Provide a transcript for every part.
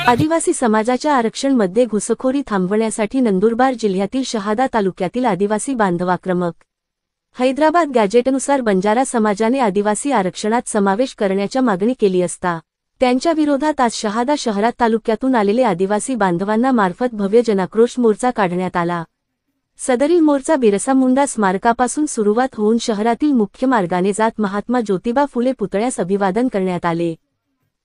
आदिवासी समाजाच्या आरक्षण मध्ये घुसखोरी थांबवण्यासाठी नंदुरबार जिल्ह्यातील शहादा तालुक्यातील आदिवासी बांधवाक्रमक हैदराबाद गॅजेटनुसार बंजारा समाजाने आदिवासी आरक्षणात समावेश करण्याच्या मागणी केली असता त्यांच्या विरोधात आज शहादा शहरात तालुक्यातून आलेले आदिवासी बांधवांना मार्फत भव्य जनाक्रोश मोर्चा काढण्यात आला। सदरील मोर्चा बिरसा मुंडा स्मारकापासून सुरुवात होऊन शहरातील मुख्य मार्गाने जात महात्मा ज्योतिबा फुले पुतळ्यास अभिवादन करण्यात आले।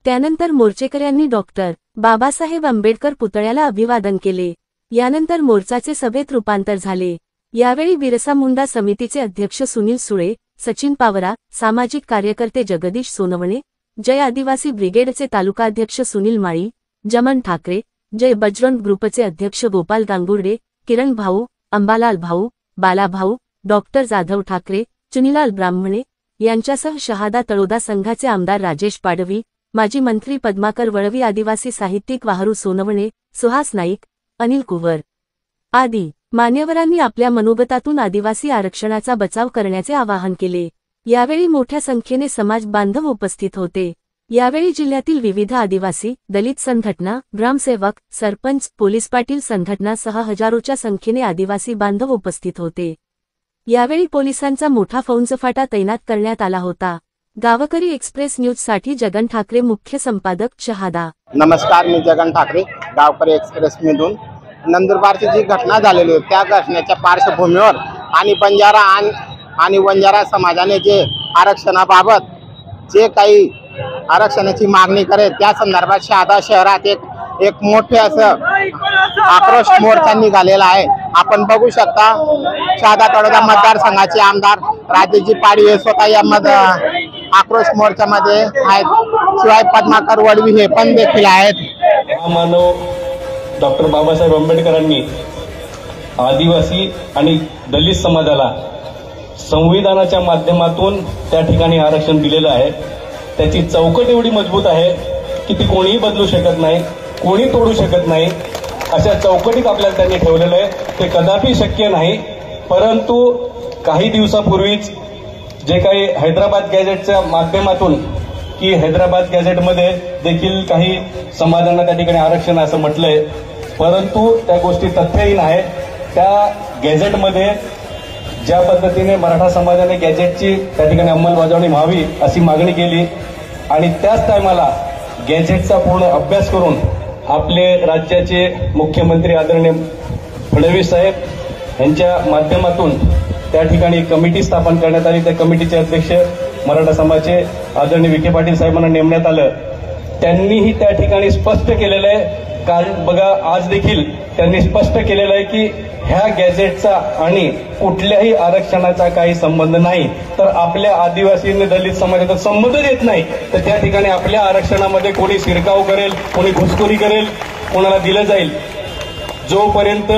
त्यानंतर मोर्चेकऱ्यांनी डॉक्टर बाबासाहेब आंबेडकर पुतळ्याला अभिवादन केले। यानंतर मोर्चाचे सभेत रूपांतर झाले। यावेळी बिरसा मुंडा समितीचे अध्यक्ष सुनील सुळे, सचिन पावरा, सामाजिक कार्यकर्ते जगदीश सोनवणे, जय आदिवासी ब्रिगेडचे तालुकाध्यक्ष सुनील माळी, जमन ठाकरे, जय बजरंग ग्रुपचे अध्यक्ष गोपाल गांगुर्डे, किरण भाऊ, अंबालाल भाऊ, बाला भाऊ, डॉक्टर जाधव ठाकरे, चुनीलाल ब्राह्मणे यांच्यासह शहादा तळोदा संघाचे आमदार राजेश पाडवी, माजी मंत्री पद्माकर वळवी, आदिवासी साहित्यिक वाहरू सोनवणे, सुहास नाईक, अनिल कुवर आदी मान्यवरांनी आपल्या मनोगतातून आदिवासी आरक्षणाचा बचाव करण्याचे आवाहन केले। यावेळी मोठ्या संख्येने समाज बांधव उपस्थित होते। यावेळी जिल्ह्यातील विविध आदिवासी, दलित संघटना, ग्रामसेवक, सरपंच, पोलीस पाटील संघटनासह हजारोच्या संख्येने आदिवासी बांधव उपस्थित होते। यावेळी पोलिसांचा मोठा फौजफाटा तैनात करण्यात आला होता। गावकरी एक्सप्रेस न्यूज साठी जगन ठाकरे, मुख्य संपादक, शहादा। नमस्कार, मी जगन ठाकरे, गावकरी एक्सप्रेस मधून। नंदुरबारची जी घटना झालेली आहे त्या घटनेच्या पार्श्वभूमीवर आणि बंजारा आणि वंजारा समाजाने जे आरक्षणाबाबत जे काही आरक्षणाची मागणी करे त्या संदर्भात शहादा शहरात एक मोठे असं आक्रोश मोर्चा निघालेला आहे। आपण बघू शकता शहादा तळोदा मतदारसंघाचे आमदार राजेशजी पाडवी हे स्वतः यामध्ये आक्रोश मोर्चामध्ये आहेत। शिवाय पद्माकर वळवी हे पण देखील आहेत। मानव डॉक्टर बाबासाहेब आंबेडकरांनी आदिवासी आणि दलित समाजाला संविधानाच्या माध्यमातून त्या ठिकाणी आरक्षण दिलेलं आहे। त्याची चौकट एवढी मजबूत आहे की ती कोणीही बदलू शकत नाही, कोणी तोडू शकत नाही। अशा चौकटीत आपल्याला त्यांनी ठेवलेलं आहे, ते कदापि शक्य नाही। परंतु काही दिवसापूर्वीच जे काही हैदराबाद गॅजेटच्या माध्यमातून की हैदराबाद गॅजेटमध्ये देखील काही समाजांना त्या ठिकाणी आरक्षण असं म्हटलंय, परंतु त्या गोष्टी तथ्यहीन आहे। त्या गॅजेटमध्ये ज्या पद्धतीने मराठा समाजाने गॅजेटची त्या ठिकाणी अंमलबजावणी व्हावी अशी मागणी केली आणि त्याच टायमाला गॅजेटचा पूर्ण अभ्यास करून आपले राज्याचे मुख्यमंत्री आदरणीय फडणवीस साहेब यांच्या माध्यमातून त्या ठिकाणी कमिटी स्थापन करण्यात आली। त्या कमिटीचे अध्यक्ष मराठा समाजाचे आदरणीय विखे पाटील साहेबांना नेमण्यात आलं। त्यांनीही त्या ठिकाणी स्पष्ट केलेलं आहे, कारण बघा आज देखील त्यांनी स्पष्ट केलेलं आहे की ह्या गॅजेटचा आणि कुठल्याही आरक्षणाचा काही संबंध नाही। तर आपल्या आदिवासी आणि दलित समाजाचा संबंध येत नाही, तर त्या ठिकाणी आपल्या आरक्षणामध्ये कोणी शिरकाव करेल, कोणी घुसखोरी करेल, कोणाला दिलं जाईल। जोपर्यंत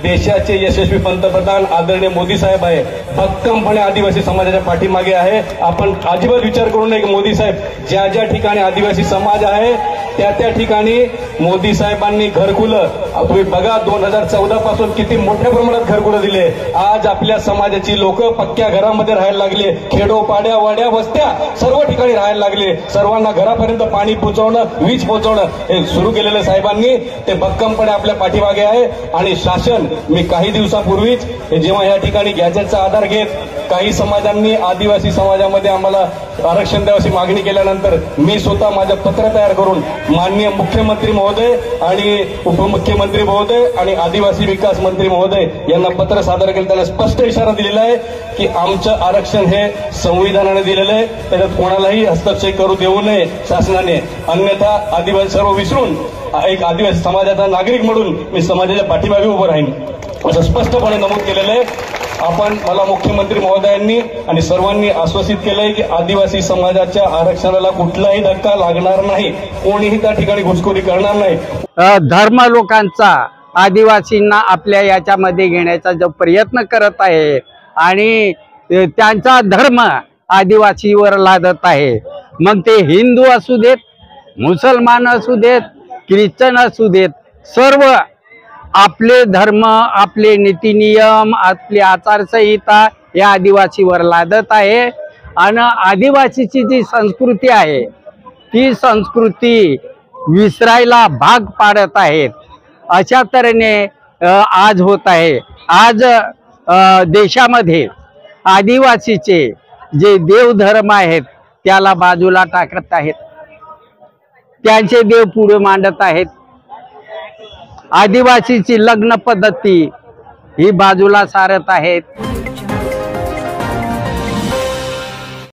देशाचे यशस्वी पंतप्रधान आदरणीय मोदी साहेब आहे भक्कमपणे आदिवासी समाजाच्या पाठीमागे आहे। आपण अजिबात विचार करू नये की मोदी साहेब ज्या ज्या ठिकाणी आदिवासी समाज आहे त्या ठिकाणी मोदी साहेबांनी घरकुलं तुम्ही बघा 2014 पासून किती मोठ्या प्रमाणात घरकुलं दिले। आज आपल्या समाजाची लोक पक्क्या घरामध्ये राहायला लागले, खेडोपाड्या वाड्या वस्त्या सर्व ठिकाणी राहायला लागले। सर्वांना घरापर्यंत पाणी पोहोचवणं, वीज पोहोचवणं हे सुरू केलेलं साहेबांनी ते भक्कमपणे आपल्या पाठीमागे आहे। आणि शासन मी काही दिवसापूर्वीच जेव्हा या ठिकाणी गॅजेटचा आधार घेत काही समाजांनी आदिवासी समाजामध्ये आम्हाला आरक्षण द्यावयाची मागणी केल्यानंतर मी स्वतः माझं पत्र तयार करून माननीय मुख्यमंत्री महोदय आणि उपमुख्यमंत्री महोदय आणि आदिवासी विकास मंत्री महोदय यांना पत्र सादर केलं। त्याला स्पष्ट इशारा दिलेला आहे की आमचं आरक्षण हे संविधानाने दिलेलं आहे, त्याच्यात कोणालाही हस्तक्षेप करू देऊ नये शासनाने, अन्यथा आदिवासी सर्व विसरून एक आदिवासी समाजाचा नागरिक म्हणून मी समाजाच्या पाठीमागे उभं राहीन असं स्पष्टपणे नमूद केलेलं आहे। मला मुख्यमंत्री महोदयांनी आणि सर्वांनी आश्वासित केलंय की आदिवासी समाजाच्या आरक्षणाला कुठलाही धक्का लागणार नाही, कोणीही त्या ठिकाणी घुसखोरी करणार नाही। धर्म लोकांचा आदिवासींना आपल्या याच्यामध्ये घेण्याचा जो प्रयत्न करत आहे आणि त्यांचा धर्म आदिवासीवर लादत आहे, मग ते हिंदू असू देत, मुसलमान असू देत, ख्रिश्चन असू देत, सर्व आपले धर्म, आपले नीती नियम, आपली आचारसंहिता या आदिवासीवर लादत आहे। आणि आदिवासीची जी संस्कृती आहे ती संस्कृती विसरायला भाग पाडत आहेत। अशा तऱ्हेने आज होत आहे। आज देशामध्ये आदिवासीचे जे देवधर्म आहेत त्याला बाजूला टाकत आहेत, त्यांचे देव पुढे मांडत आहेत। आदिवासीची लग्न पद्धती ही बाजूला सारत आहेत।